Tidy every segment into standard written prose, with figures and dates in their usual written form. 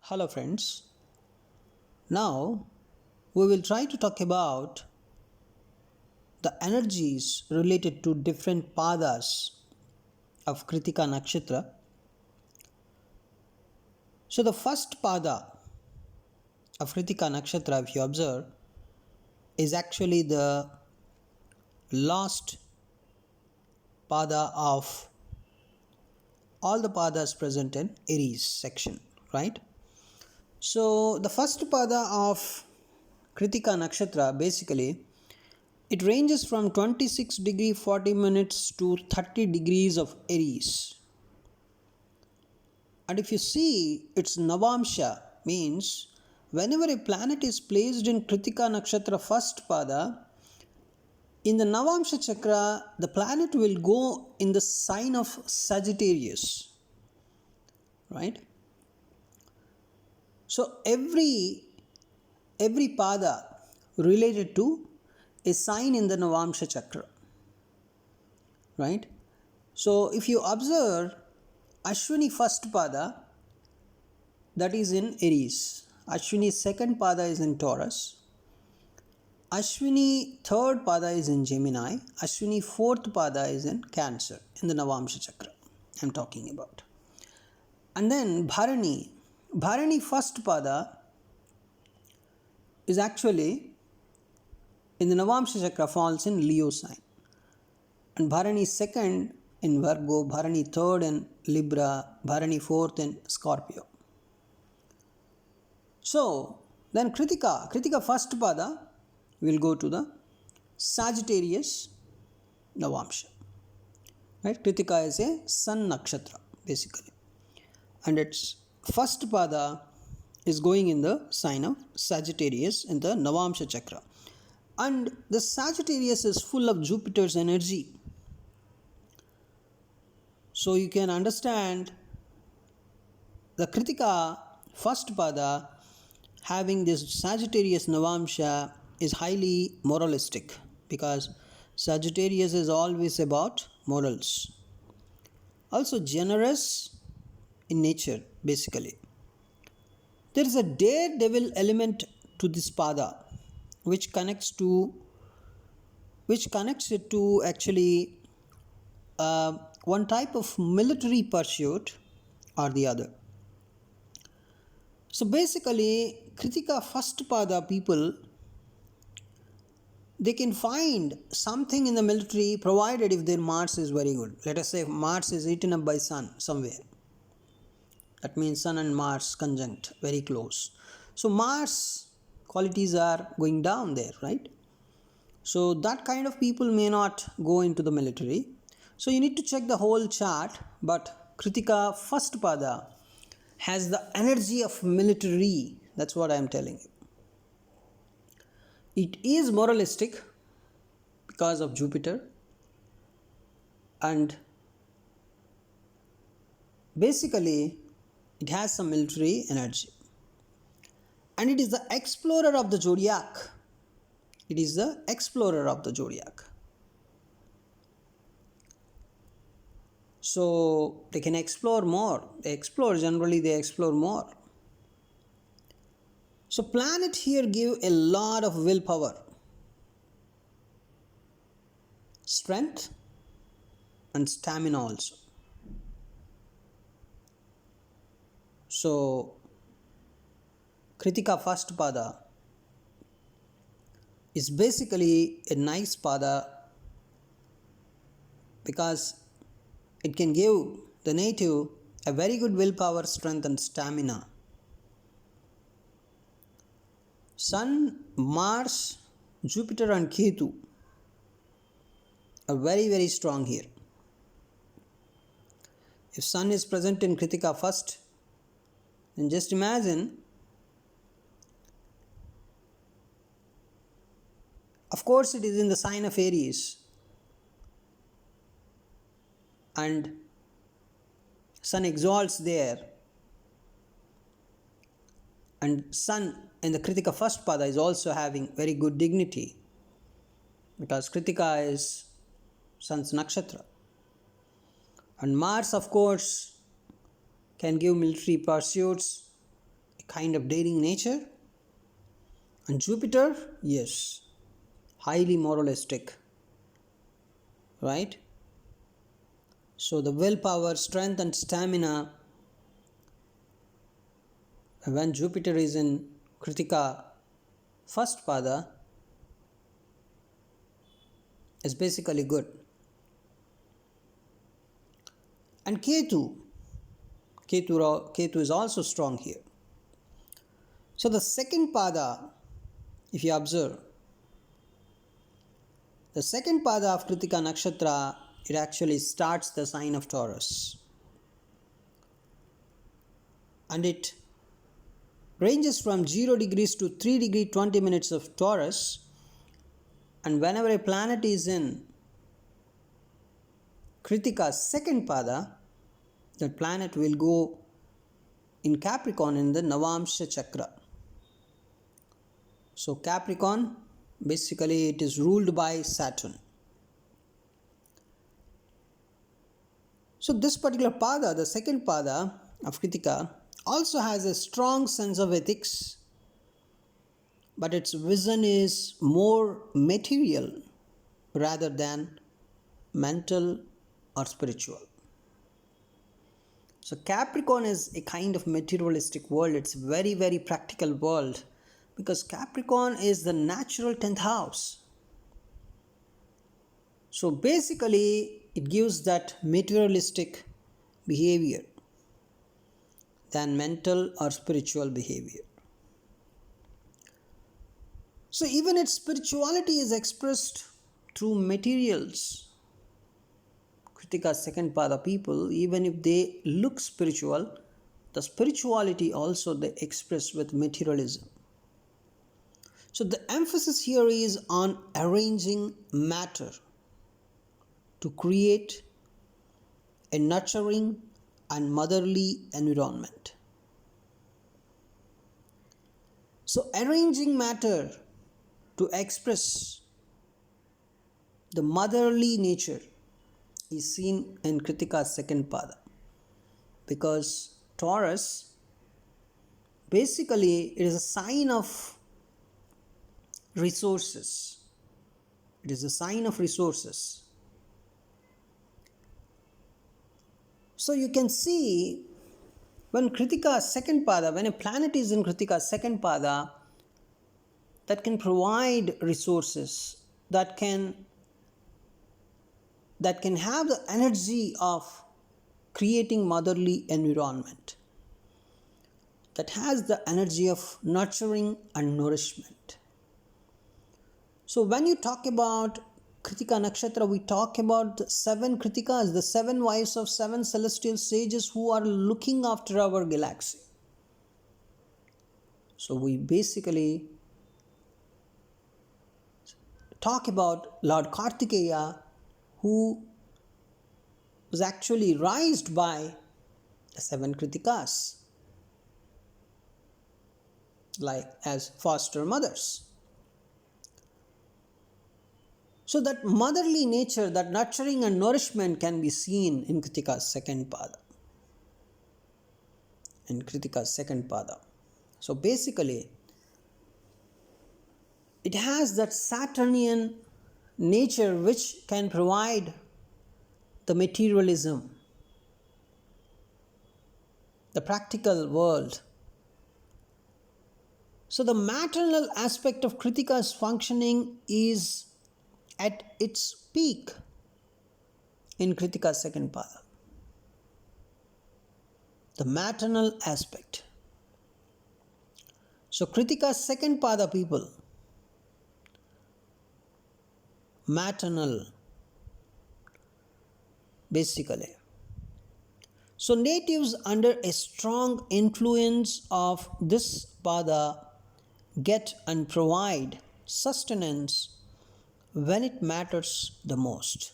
Hello friends. Now we will try to talk about the energies related to different padas of Krittika Nakshatra. So the first pada of Krittika Nakshatra, if you observe, is actually the last pada of all the padas present in Aries section, right? So the first pada of Krittika Nakshatra basically it ranges from 26 degree 40 minutes to 30 degrees of Aries. And if you see its Navamsha means whenever a planet is placed in Krittika Nakshatra first pada, in the Navamsha chakra the planet will go in the sign of Sagittarius. Right? So every pada related to a sign in the Navamsha chakra. Right? So if you observe Ashwini first pada, that is in Aries. Ashwini second pada is in Taurus. Ashwini third pada is in Gemini. Ashwini fourth pada is in Cancer, in the Navamsha chakra I am talking about. And then Bharani. Bharani first pada is actually in the Navamsha chakra falls in Leo sign. And Bharani second in Virgo, Bharani third in Libra, Bharani fourth in Scorpio. So then Krittika first pada will go to the Sagittarius Navamsha. Right? Krittika is a sun nakshatra basically. And its first pada is going in the sign of Sagittarius in the Navamsha chakra. And the Sagittarius is full of Jupiter's energy. So you can understand the Krittika first pada having this Sagittarius Navamsha is highly moralistic because Sagittarius is always about morals. Also generous in nature basically. There is a daredevil element to this pada which connects it to actually one type of military pursuit or the other. So basically Krittika first pada people, they can find something in the military provided if their Mars is very good. Let us say Mars is eaten up by Sun somewhere. That means Sun and Mars conjunct, very close. So Mars qualities are going down there, right? So that kind of people may not go into the military. So you need to check the whole chart, but Krittika first pada has the energy of military. That's what I am telling you. It is moralistic because of Jupiter, and basically it has some military energy. And it is the explorer of the zodiac. It is the explorer of the zodiac. So they can explore more. They explore more. So planet here give a lot of willpower, strength and stamina also. So Krittika first pada is basically a nice pada because it can give the native a very good willpower, strength and stamina. Sun, Mars, Jupiter and Ketu are very, very strong here. If Sun is present in Krittika first, then just imagine, of course it is in the sign of Aries, and Sun exalts there, and Sun in the Krittika first pada is also having very good dignity because Krittika is Sun's nakshatra. And Mars of course can give military pursuits, kind of daring nature. And Jupiter, yes, highly moralistic, right? So the willpower, strength and stamina, when Jupiter is in Krittika first pada, is basically good. And Ketu is also strong here. So the second pada, if you observe, the second pada of Krittika Nakshatra, it actually starts the sign of Taurus. And it ranges from 0 degrees to 3 degrees 20 minutes of Taurus. And whenever a planet is in Krittika's second pada, that planet will go in Capricorn in the Navamsha Chakra. So Capricorn, basically it is ruled by Saturn. So this particular pada, the second pada of Krittika, also has a strong sense of ethics, but its vision is more material rather than mental or spiritual. So Capricorn is a kind of materialistic world. It's a very, very practical world because Capricorn is the natural 10th house. So basically it gives that materialistic behavior than mental or spiritual behavior. So even its spirituality is expressed through materials. Krittika's second pada people, even if they look spiritual, the spirituality also they express with materialism. So the emphasis here is on arranging matter to create a nurturing and motherly environment. So arranging matter to express the motherly nature is seen in Krittika's second pada, because Taurus basically it is a sign of resources. It is a sign of resources. So you can see when Krittika's second pada, when a planet is in Krittika's second pada, that can provide resources, that can have the energy of creating motherly environment, that has the energy of nurturing and nourishment. So when you talk about Krittika Nakshatra, we talk about the 7 Krittikas, the 7 wives of 7 celestial sages who are looking after our galaxy. So we basically talk about Lord Kartikeya, who was actually raised by the 7 Krittikas, like as foster mothers. So that motherly nature, that nurturing and nourishment can be seen in Krittika's second pada. So basically, it has that Saturnian nature which can provide the materialism, the practical world. So the maternal aspect of Krittika's functioning is at its peak in Krittika's second pada. The maternal aspect. So Krittika's second pada people, maternal, basically. So natives under a strong influence of this pada get and provide sustenance when it matters the most.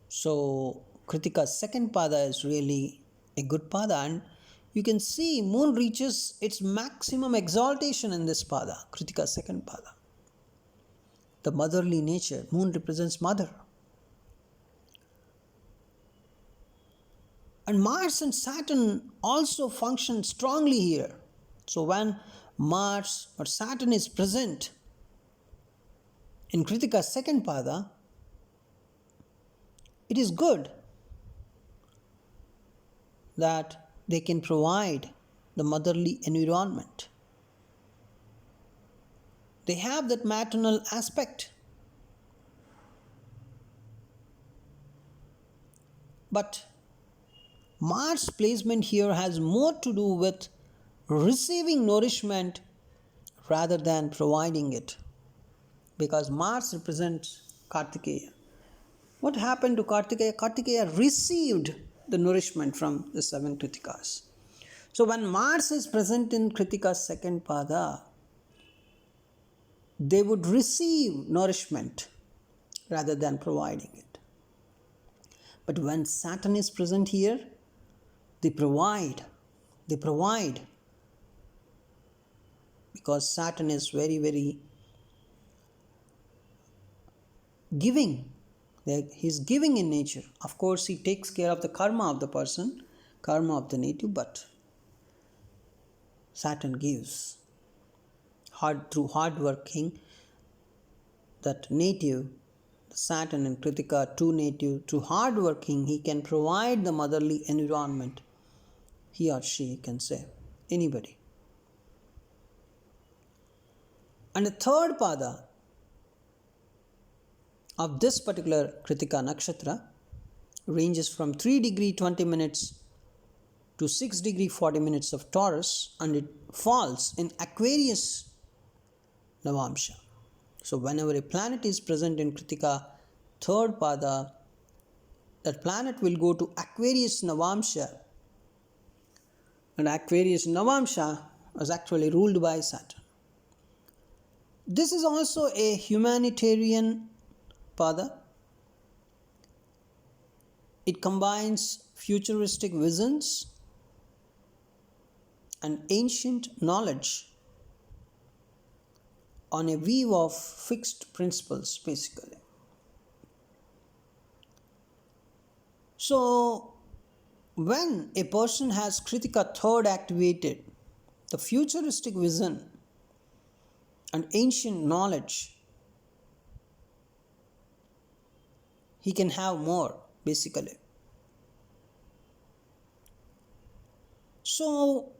So Krittika's second pada is really a good pada, and you can see moon reaches its maximum exaltation in this pada, Krittika's second pada. The motherly nature, moon represents mother. And Mars and Saturn also function strongly here. So when Mars or Saturn is present in Kritika's second pada, it is good that they can provide the motherly environment. They have that maternal aspect. But Mars placement here has more to do with receiving nourishment rather than providing it, because Mars represents Kartikeya. What happened to Kartikeya? Kartikeya received the nourishment from the seven Kritikas. So when Mars is present in Kritika's second pada, they would receive nourishment rather than providing it. But when Saturn is present here, they provide, because Saturn is very, very giving. He's giving in nature. Of course, he takes care of the karma of the person, karma of the native, but Saturn gives. Through hard working, that native, Saturn and Kritika, two native, through hard working, he can provide the motherly environment. He or she can say, anybody. And the third pada of this particular Krittika Nakshatra ranges from 3 degree 20 minutes to 6 degree 40 minutes of Taurus, and it falls in Aquarius Navamsha. So whenever a planet is present in Krittika third pada, that planet will go to Aquarius Navamsha, and Aquarius Navamsha was actually ruled by Saturn. This is also a humanitarian pada. It combines futuristic visions and ancient knowledge on a view of fixed principles, basically. So, when a person has Krittika third activated, the futuristic vision and ancient knowledge, he can have more, basically. So,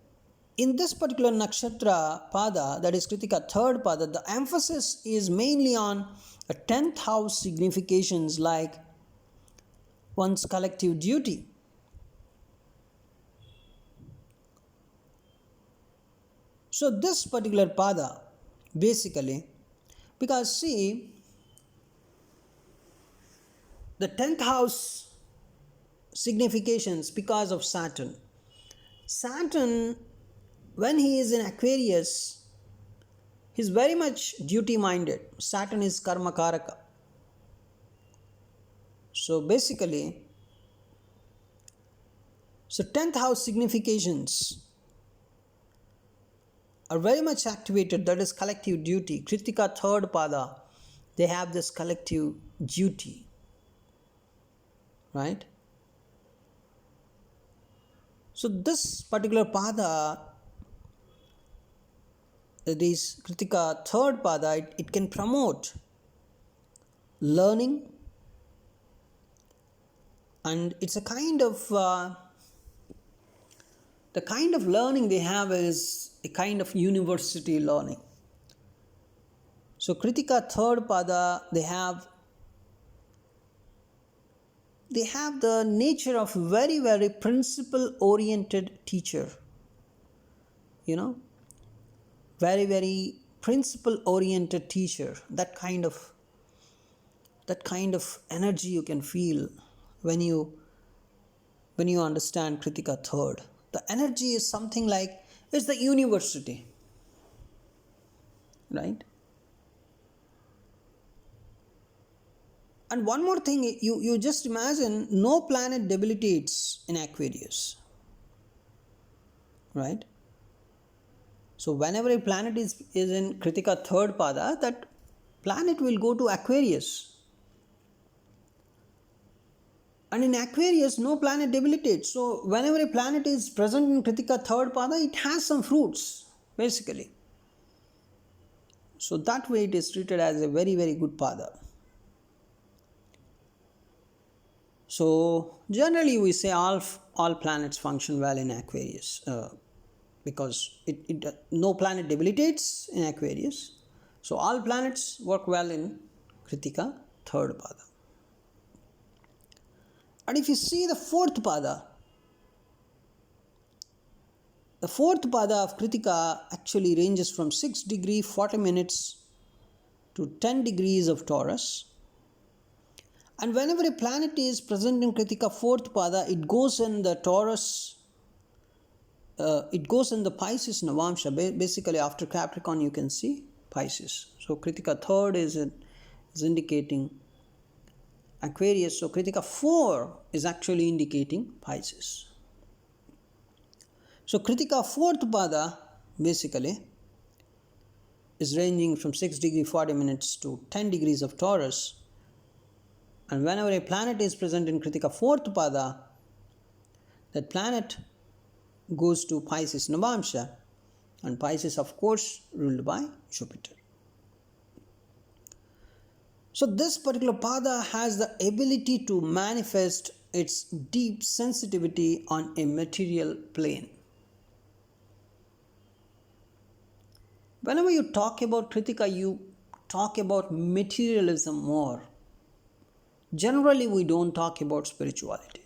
in this particular nakshatra pada, that is Krittika third pada, the emphasis is mainly on a 10th house significations like one's collective duty. So this particular pada, basically, because see, the 10th house significations because of Saturn. Saturn, when he is in Aquarius, he is very much duty minded. Saturn is karma karaka. So basically, 10th house significations are very much activated, that is collective duty. Krittika third pada, they have this collective duty, right? So this particular pada, that is Krittika third pada, it can promote learning, and it's a kind of the kind of learning they have is a kind of university learning. So Krittika third pada, they have the nature of very, very principle oriented teacher, very, very principle oriented teacher. That kind of energy you can feel when you understand Krittika third. The energy is something like it's the university, right? And one more thing, you just imagine, no planet debilitates in Aquarius, right? So whenever a planet is in Krittika third pada, that planet will go to Aquarius. And in Aquarius, no planet debilitates. So whenever a planet is present in Krittika third pada, it has some fruits, basically. So that way it is treated as a very, very good pada. So generally we say all planets function well in Aquarius because no planet debilitates in Aquarius. So all planets work well in Krittika third pada. And if you see the fourth pada of Krittika actually ranges from 6 degree 40 minutes to 10 degrees of Taurus. And whenever a planet is present in Krittika fourth pada, it goes in the Taurus, it goes in the Pisces Navamsha. Basically, after Capricorn, you can see Pisces. So Krittika third is indicating Aquarius. So Krittika 4 is actually indicating Pisces. So Krittika fourth pada basically is ranging from 6 degree 40 minutes to 10 degrees of Taurus. And whenever a planet is present in Krittika fourth pada, that planet goes to Pisces Navamsha, and Pisces, of course, ruled by Jupiter. So this particular pada has the ability to manifest its deep sensitivity on a material plane. Whenever you talk about Krittika, you talk about materialism more. Generally, we don't talk about spirituality.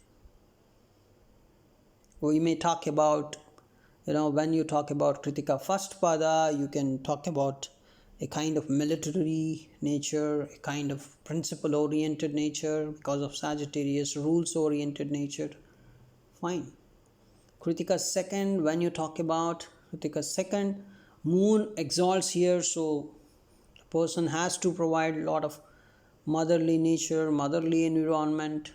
We may talk about, when you talk about Krittika first pada, you can talk about a kind of military nature, a kind of principle-oriented nature because of Sagittarius, rules-oriented nature. Fine. Krittika second, when you talk about Krittika second, moon exalts here, so the person has to provide a lot of motherly nature, motherly environment.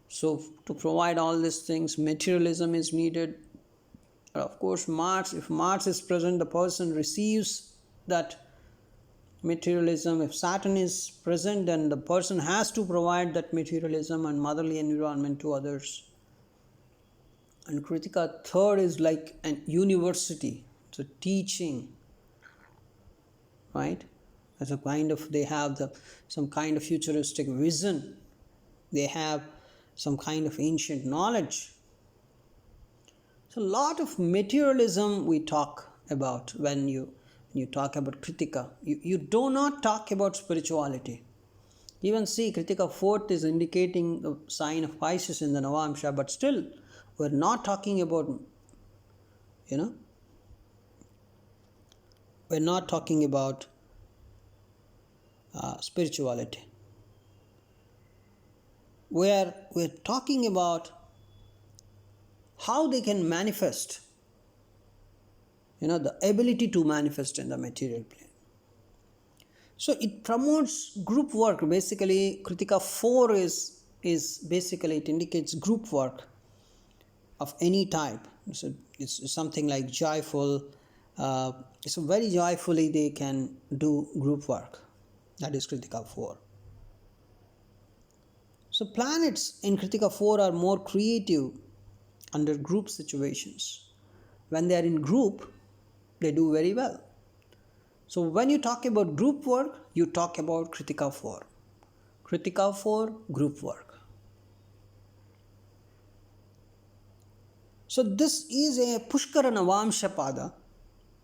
So to provide all these things, materialism is needed. Of course, Mars, if Mars is present, the person receives that materialism. If Saturn is present, then the person has to provide that materialism and motherly environment to others. And Krittika third is like an university. It's a teaching, right? As a kind of, they have some kind of futuristic vision. They have some kind of ancient knowledge. So a lot of materialism we talk about when you talk about Krittika. You do not talk about spirituality. Even see, Krittika fourth is indicating the sign of Pisces in the Navamsha, but still we're not talking about, we're not talking about spirituality. We're talking about how they can manifest, the ability to manifest in the material plane. So it promotes group work. Basically, Krittika 4 is basically, it indicates group work of any type. So it's something like joyful. So very joyfully they can do group work. That is Krittika 4. So planets in Krittika 4 are more creative under group situations. When they are in group, they do very well. So when you talk about group work, you talk about Krittika 4. Krittika 4, group work. So this is a Pushkara Navamsha pada.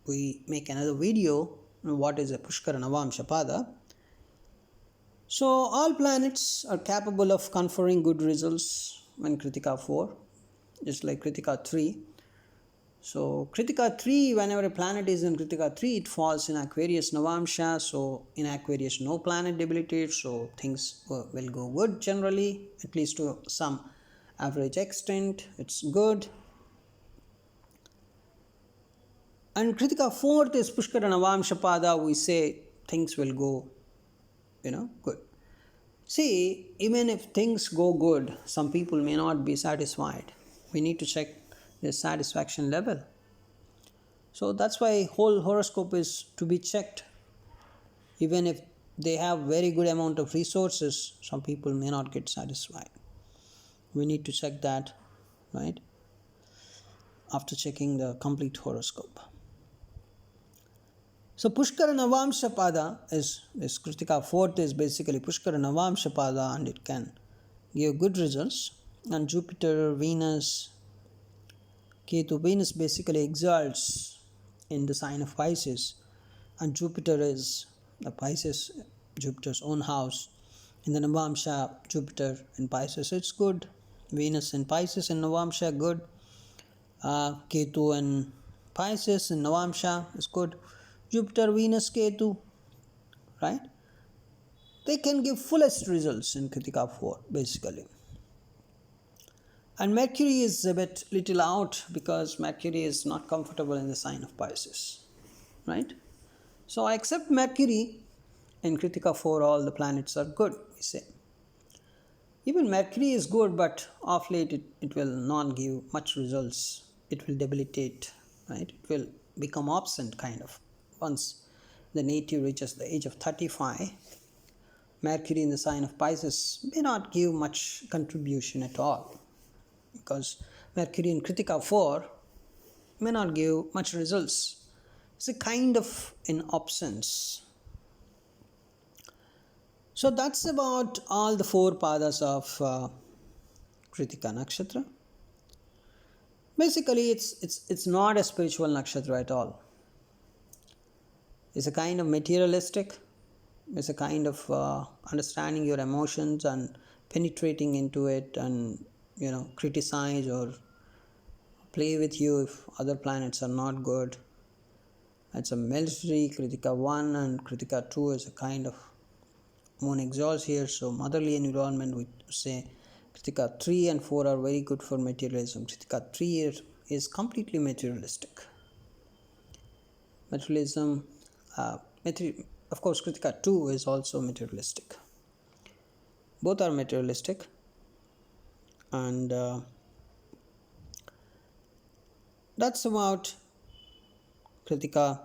We make another video on what is a Pushkara Navamsha pada. So all planets are capable of conferring good results in Krittika 4, just like Krittika 3. So Krittika 3, whenever a planet is in Krittika 3, it falls in Aquarius Navamsha. So in Aquarius, no planet debilitates, so things will go good generally, at least to some average extent. It's good. And Krittika 4th is Pushkara Navamsha pada. We say things will go, good. See, even if things go good, some people may not be satisfied. We need to check their satisfaction level. So that's why whole horoscope is to be checked. Even if they have very good amount of resources, some people may not get satisfied. We need to check that, right, after checking the complete horoscope. So Pushkara Navamsha Pada is Kritika. Fourth is basically Pushkara Navamsha Pada, and it can give good results. And Jupiter, Venus, Ketu. Venus basically exalts in the sign of Pisces, and Jupiter is the Pisces, Jupiter's own house. In the Navamsha, Jupiter in Pisces, it's good. Venus in Pisces in Navamsha, good. Ketu in Pisces in Navamsha is good. Jupiter, Venus, Ketu, right? They can give fullest results in Kritika 4, basically. And Mercury is a bit little out because Mercury is not comfortable in the sign of Pisces, right? So except Mercury, in Kritika 4 all the planets are good, we say. Even Mercury is good, but of late it will not give much results. It will debilitate, right? It will become absent kind of. Once the native reaches the age of 35, Mercury in the sign of Pisces may not give much contribution at all, because Mercury in Kritika 4 may not give much results. It's a kind of in absence. So that's about all the 4 padas of Krittika Nakshatra. Basically, it's not a spiritual nakshatra at all. It's a kind of materialistic. It's a kind of understanding your emotions and penetrating into it, and criticize or play with you if other planets are not good. It's a military. Kritika 1 and Kritika 2 is a kind of moon exalts here, so motherly environment, we say. Kritika 3 and 4 are very good for materialism. Kritika 3 is completely materialistic. Materialism, of course, Kritika 2 is also materialistic. Both are materialistic, and that's about Krittika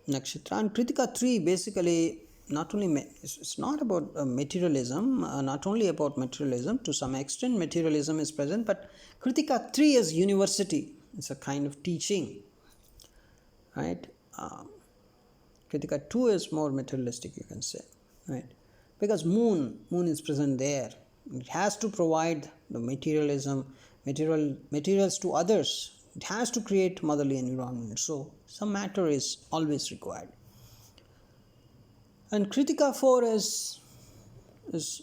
Nakshatra. And Kritika 3 basically not only it's not about materialism, not only about materialism. To some extent materialism is present, but Kritika 3 is university. It's a kind of teaching, right? Kritika 2 is more materialistic, you can say, right? Because moon is present there. It has to provide the materials to others. It has to create motherly environment. So some matter is always required. And Kritika 4 is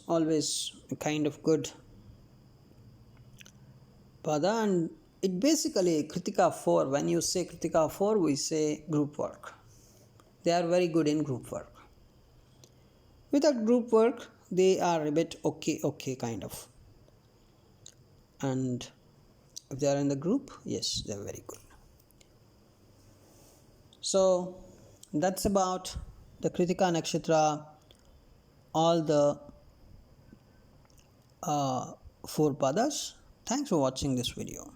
always a kind of good pada, and it basically Kritika 4, when you say Kritika 4, we say group work. They are very good in group work. Without group work, they are a bit okay kind of. And if they are in the group, yes, they are very good. So that's about the Krittika Nakshatra, all the 4 padas. Thanks for watching this video.